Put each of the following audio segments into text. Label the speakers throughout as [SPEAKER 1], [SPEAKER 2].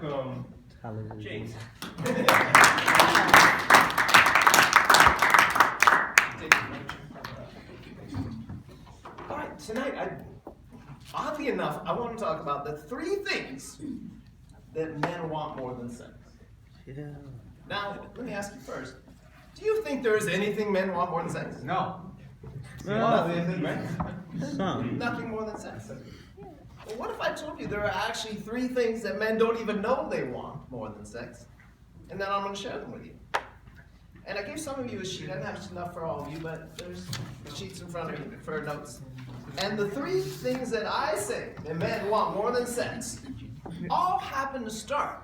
[SPEAKER 1] welcome James.
[SPEAKER 2] All right, tonight, oddly enough, I want to talk about the 3 things that men want more than sex.
[SPEAKER 3] Yeah.
[SPEAKER 2] Now, let me ask you first. Do you think there is anything men want more than sex?
[SPEAKER 1] No.
[SPEAKER 3] Some.
[SPEAKER 2] Nothing more than sex. Well, what if I told you there are actually 3 things that men don't even know they want more than sex? And then I'm going to share them with you. And I gave some of you a sheet. I didn't have enough for all of you, but there's sheets in front of you for notes. And the 3 things that I say that men want more than sex all happen to start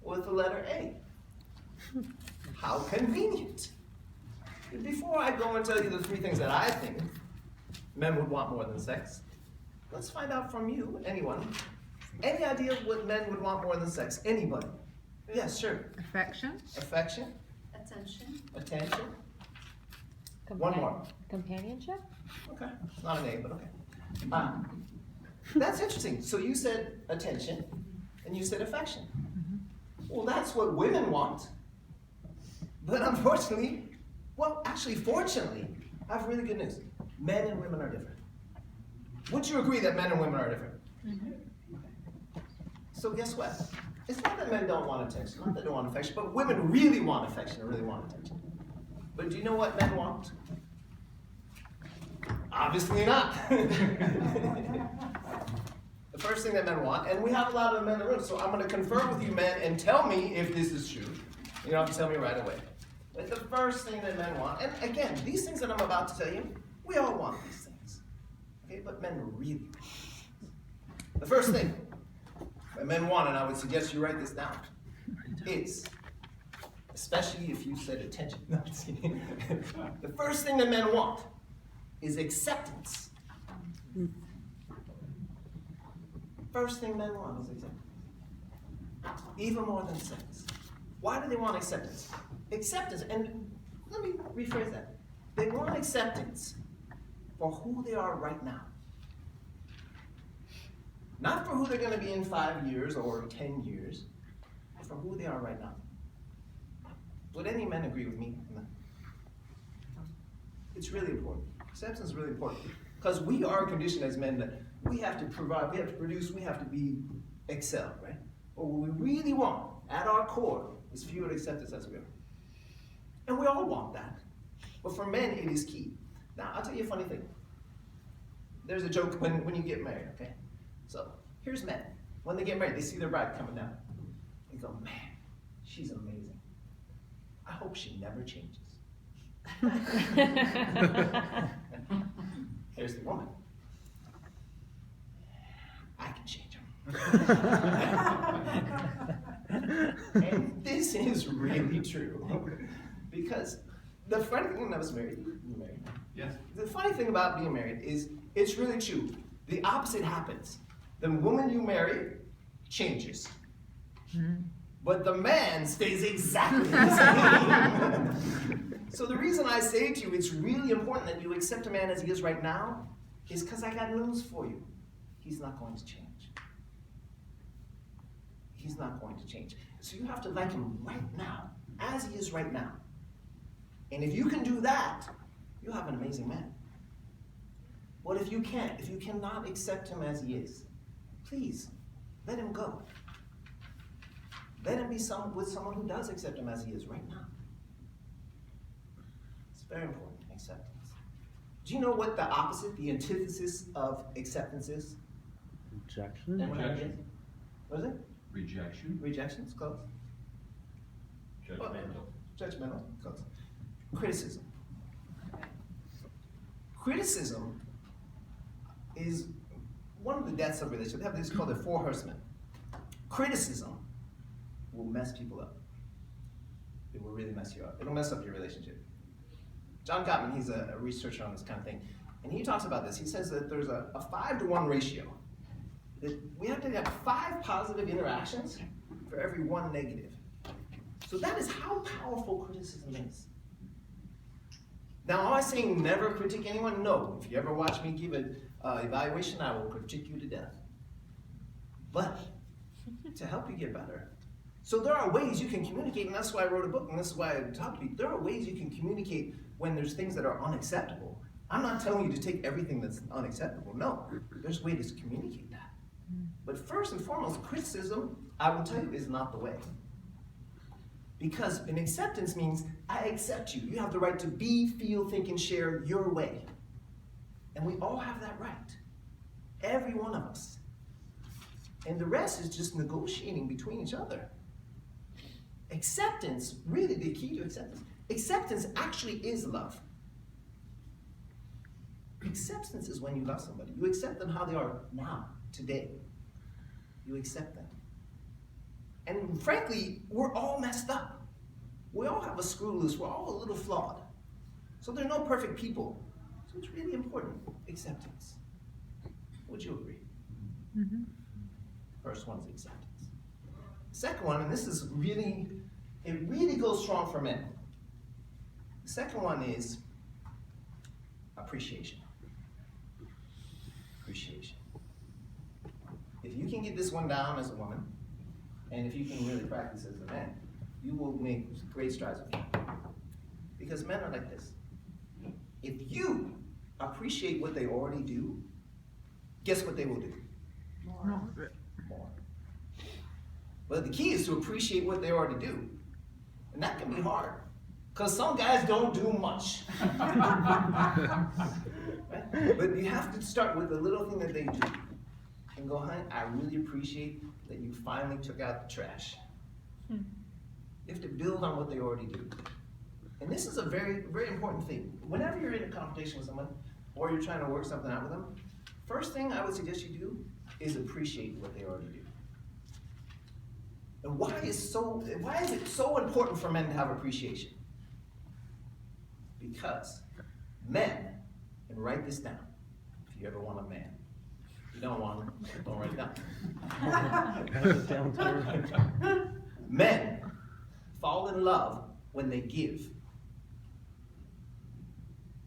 [SPEAKER 2] with the letter A. How convenient. Before I go and tell you the 3 things that I think men would want more than sex, let's find out from you, anyone. Any idea what men would want more than sex? Anybody? Yes, sure.
[SPEAKER 4] Affection.
[SPEAKER 2] Affection.
[SPEAKER 5] Attention.
[SPEAKER 2] Attention. One more.
[SPEAKER 6] Companionship?
[SPEAKER 2] Okay. It's not an A, but okay. That's interesting. So you said attention, and you said affection. Well, that's what women want. But unfortunately, well, actually, fortunately, I have really good news. Men and women are different. Would you agree that men and women are different? So guess what? It's not that men don't want attention, not that they don't want affection, but women really want affection and really want attention. But do you know what men want? Obviously not. The first thing that men want, and we have a lot of men in the room, so I'm going to confer with you men and tell me if this is true. You don't have to tell me right away. But the first thing that men want, and again, these things that I'm about to tell you, we all want these things. Okay, but men really want. The first thing that men want, and I would suggest you write this down, is, especially if you said attention. No, I'm just kidding. The first thing that men want is acceptance. First thing men want is acceptance. Even more than sex. Why do they want acceptance? Acceptance, and let me rephrase that. They want acceptance for who they are right now. Not for who they're going to be in 5 years or 10 years, but for who they are right now. Would any men agree with me on that? It's really important. Acceptance is really important. Because we are conditioned as men that we have to provide, we have to produce, we have to be excel, right? But what we really want, at our core, is for you to accept us as we are. And we all want that. But for men, it is key. Now, I'll tell you a funny thing. There's a joke when you get married, okay? So, here's men. When they get married, they see their bride coming down. They go, man, she's amazing. I hope she never changes. Here's the woman. I can change them. And this is really true. Because the funny thing when I was married, you married?
[SPEAKER 1] Yes.
[SPEAKER 2] The funny thing about being married is it's really true. The opposite happens. The woman you marry changes. But the man stays exactly the same. So the reason I say to you it's really important that you accept a man as he is right now is because I got news for you. He's not going to change. He's not going to change. So you have to like him right now, as he is right now. And if you can do that, you have an amazing man. But if you can't, if you cannot accept him as he is, please, let him go. Let him be with someone who does accept him as he is right now. It's very important, acceptance. Do you know what the opposite, the antithesis of acceptance is?
[SPEAKER 3] Rejection.
[SPEAKER 1] Rejection.
[SPEAKER 2] What is it?
[SPEAKER 1] Rejection.
[SPEAKER 2] Rejection, it's close.
[SPEAKER 1] Judgmental.
[SPEAKER 2] Judgmental, close. Criticism. Criticism is one of the deaths of relationships. They have this called the 4 horsemen. Criticism will mess people up. It will really mess you up. It'll mess up your relationship. John Gottman, he's a researcher on this kind of thing, and he talks about this. He says that there's a 5-to-1 ratio. That we have to have 5 positive interactions for every 1 negative. So that is how powerful criticism is. Now, am I saying never critique anyone? No. If you ever watch me give an evaluation, I will critique you to death. But to help you get better. So there are ways you can communicate, and that's why I wrote a book, and this is why I talk to people. There are ways you can communicate when there's things that are unacceptable. I'm not telling you to take everything that's unacceptable. No, there's ways to communicate that. But first and foremost, criticism, I will tell you, is not the way. Because an acceptance means I accept you. You have the right to be, feel, think, and share your way. And we all have that right. Every one of us. And the rest is just negotiating between each other. Acceptance, really the key to acceptance actually is love. Acceptance is when you love somebody. You accept them how they are now, today. You accept them. And frankly, we're all messed up. We all have a screw loose. We're all a little flawed. So there are no perfect people. So it's really important, acceptance. Would you agree?
[SPEAKER 4] Mm-hmm.
[SPEAKER 2] First one is acceptance. Second one, and this is really, it really goes strong for men. The second one is appreciation. Appreciation. If you can get this one down as a woman, and if you can really practice as a man, you will make great strides with it. Because men are like this. If you appreciate what they already do, guess what they will do?
[SPEAKER 4] More.
[SPEAKER 2] More. But the key is to appreciate what they already do. And that can be hard. Because some guys don't do much. Right? But you have to start with the little thing that they do. And go, honey, I really appreciate that you finally took out the trash. You have to build on what they already do. And this is a very, very important thing. Whenever you're in a conversation with someone, or you're trying to work something out with them, first thing I would suggest you do is appreciate what they already do. And why is it so important for men to have appreciation? Because men, and write this down, if you ever want a man. If you don't want him, don't write it down. Men fall in love when they give.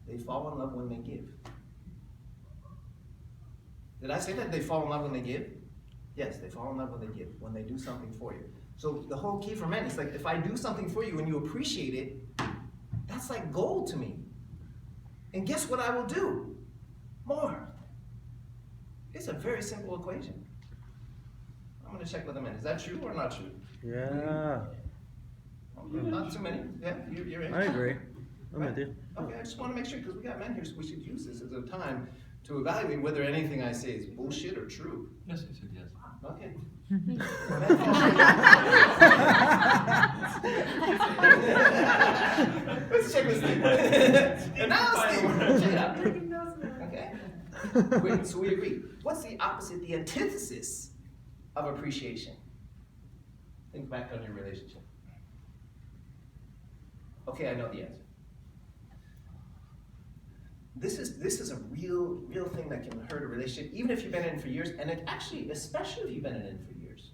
[SPEAKER 2] They fall in love when they give. Did I say that they fall in love when they give? Yes, they fall in love when they give, when they do something for you. So the whole key for men is like, if I do something for you and you appreciate it, that's like gold to me. And guess what I will do? More. It's a very simple equation. I'm going to check with the men. Is that true or not true?
[SPEAKER 3] Yeah.
[SPEAKER 2] Not too many. Yeah, you're in.
[SPEAKER 3] I agree. I'm with you.
[SPEAKER 2] Okay, I just want to make sure, because we got men here, so we should use this as a time to evaluate whether anything I say is bullshit or true.
[SPEAKER 1] Yes, I said yes.
[SPEAKER 2] Okay. Let's check this thing. And now, Steve, check it out. Okay. Great, so we agree. What's the opposite, the antithesis of appreciation? Think back on your relationship. Okay, I know the answer. This is a real thing that can hurt a relationship, even if you've been in it for years, and it actually, especially if you've been in it for years.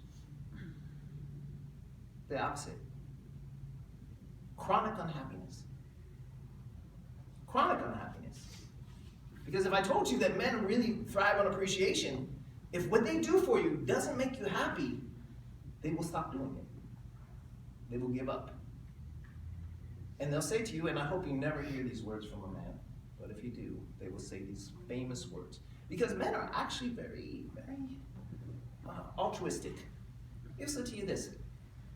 [SPEAKER 2] The opposite. Chronic unhappiness. Chronic unhappiness. Because if I told you that men really thrive on appreciation, if what they do for you doesn't make you happy, they will stop doing it. They will give up. And they'll say to you, and I hope you never hear these words from a man, but if you do, they will say these famous words. Because men are actually very, very altruistic. They'll say to you this: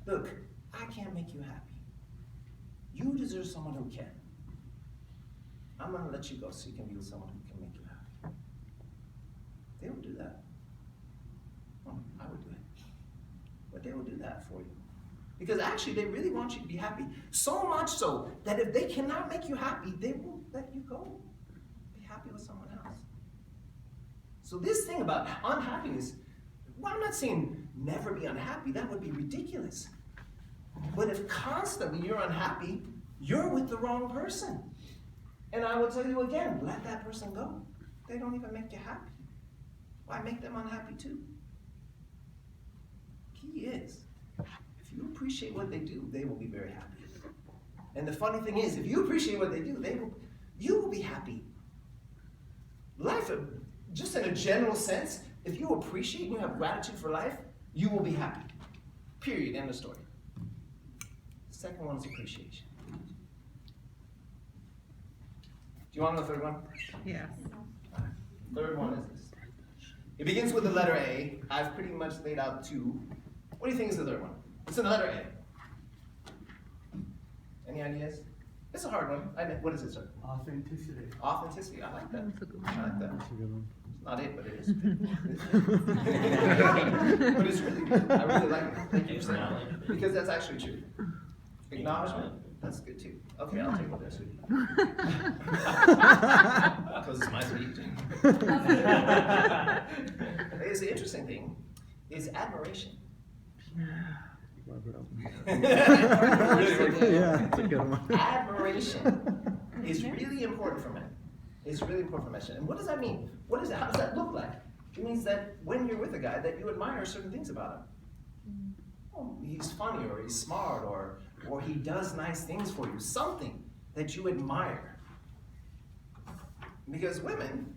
[SPEAKER 2] look, I can't make you happy. You deserve someone who can. I'm going to let you go so you can be with someone who can make you happy. They will do that. Well, I would do it. But they will do that for you. Because actually, they really want you to be happy. So much so that if they cannot make you happy, they will let you go. Be happy with someone else. So this thing about unhappiness, well, I'm not saying never be unhappy. That would be ridiculous. But if constantly you're unhappy, you're with the wrong person. And I will tell you again, let that person go. They don't even make you happy. Why make them unhappy too? Key is, if you appreciate what they do, they will be very happy. And the funny thing is, if you appreciate what they do, you will be happy. Life, just in a general sense, if you appreciate and you have gratitude for life, you will be happy. Period. End of story. The second one is appreciation. Do you want to know the third one?
[SPEAKER 4] Yes.
[SPEAKER 2] Third one is this. It begins with the letter A. I've pretty much laid out two. What do you think is the third one? It's in the letter A. Any ideas? It's a hard one. What is it, sir?
[SPEAKER 1] Authenticity.
[SPEAKER 2] Authenticity. I like that.
[SPEAKER 4] That's a good
[SPEAKER 2] I like that.
[SPEAKER 3] That's a good one.
[SPEAKER 2] It's not it, but it is. But it's really good. I really like it. Thank you for saying that. Because that's actually true. Acknowledgement. That's good too. Okay, I'll take what that's sweet. Because it's my sweet. It's the interesting thing is admiration.
[SPEAKER 3] Rub it up.
[SPEAKER 2] Really?
[SPEAKER 3] Yeah, it's a good one.
[SPEAKER 2] Admiration is really important for men. It's really important for men. And what does that mean? How does that look like? It means that when you're with a guy, that you admire certain things about him. Oh, he's funny, or he's smart, or he does nice things for you. Something that you admire. Because women,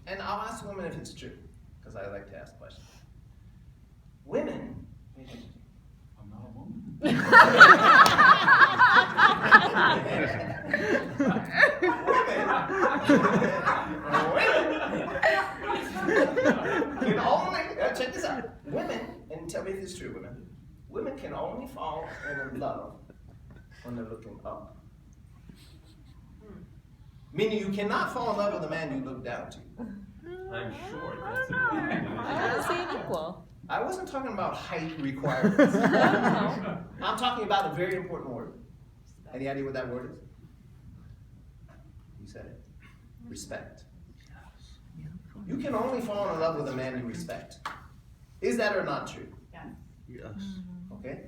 [SPEAKER 2] and I'll ask women if it's true, because I like to ask questions. Women,
[SPEAKER 1] I'm not a woman.
[SPEAKER 2] can only, check this out. Women, and tell me if it's true, women can only fall in love when they're looking up. Meaning you cannot fall in love with a man you look down to.
[SPEAKER 1] I'm sure that's a
[SPEAKER 5] I don't see an equal.
[SPEAKER 2] I wasn't talking about height requirements. I'm talking about a very important word. Any idea what that word is? You said it. Respect. You can only fall in love with a man you respect. Is that or not true?
[SPEAKER 3] Yes.
[SPEAKER 2] Okay?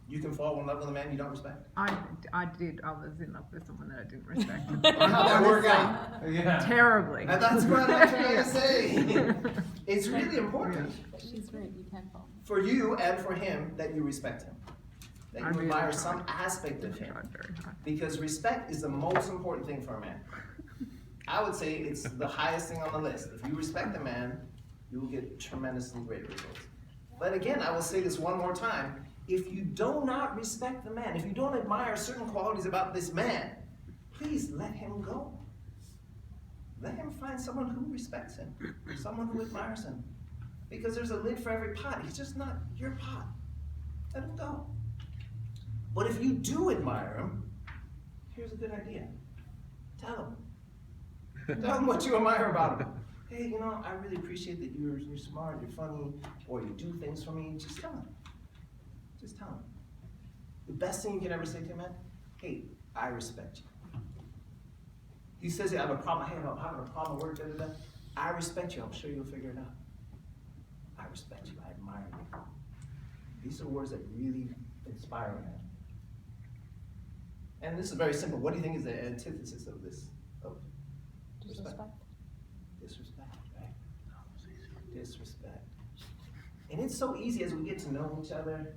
[SPEAKER 2] You can fall in love with a man you don't respect?
[SPEAKER 4] I did. I was in love with someone that I didn't respect.
[SPEAKER 2] How'd that work out?
[SPEAKER 1] Yeah.
[SPEAKER 4] Terribly.
[SPEAKER 2] And that's what I'm trying to say. It's really important
[SPEAKER 5] She's right, you can fall.
[SPEAKER 2] for you and for him that you respect him. That
[SPEAKER 4] I
[SPEAKER 2] you
[SPEAKER 4] really
[SPEAKER 2] admire
[SPEAKER 4] tried.
[SPEAKER 2] some aspect of him.
[SPEAKER 4] Tried very hard.
[SPEAKER 2] Because respect is the most important thing for a man. I would say it's the highest thing on the list. If you respect a man, you will get tremendously great results. But again, I will say this one more time. If you do not respect the man, if you don't admire certain qualities about this man, please let him go. Let him find someone who respects him, someone who admires him. Because there's a lid for every pot. He's just not your pot. Let him go. But if you do admire him, here's a good idea. Tell him. Tell him what you admire about him. Hey, you know, I really appreciate that you're smart, you're funny, or you do things for me. Just tell him. Just tell him. The best thing you can ever say to him, man, hey, I respect you. He says, I have a problem. Hey, I'm having a problem at work. Da, da, da. I respect you. I'm sure you'll figure it out. I respect you. I admire you. These are words that really inspire a man. And this is very simple. What do you think is the antithesis of this? Of
[SPEAKER 5] Disrespect.
[SPEAKER 2] disrespect, right? Disrespect. And it's so easy as we get to know each other.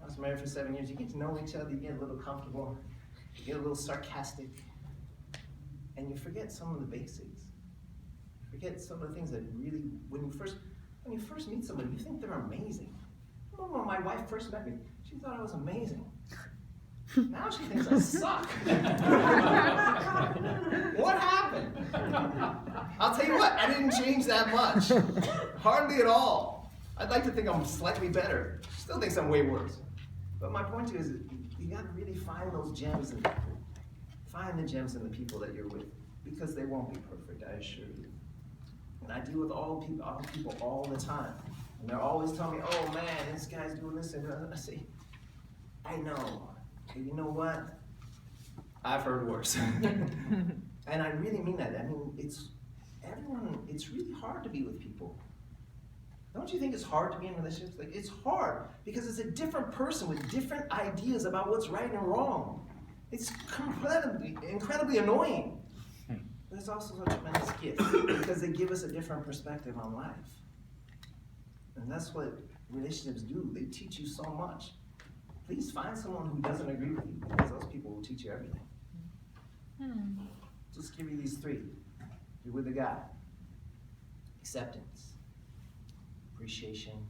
[SPEAKER 2] I was married for 7 years. You get to know each other, you get a little comfortable, you get a little sarcastic, and you forget some of the basics. You forget some of the things that really, when you first meet somebody, you think they're amazing. I remember when my wife first met me, she thought I was amazing. Now she thinks I suck. What happened? I'll tell you what, I didn't change that much. Hardly at all. I'd like to think I'm slightly better. She still thinks I'm way worse. But my point is, you gotta really find those gems in people. Find the gems in the people that you're with, because they won't be perfect, I assure you. And I deal with all people all the time. And they're always telling me, oh man, this guy's doing this and that. I say, I know. And you know what? I've heard worse. And I really mean that. I mean, it's really hard to be with people. Don't you think it's hard to be in relationships? Like, it's hard because it's a different person with different ideas about what's right and wrong. It's incredibly annoying. But it's also a tremendous gift because they give us a different perspective on life. And that's what relationships do. They teach you so much. Please find someone who doesn't agree with you, because those people will teach you everything. Just give you these three. You're with a guy. Acceptance. appreciation,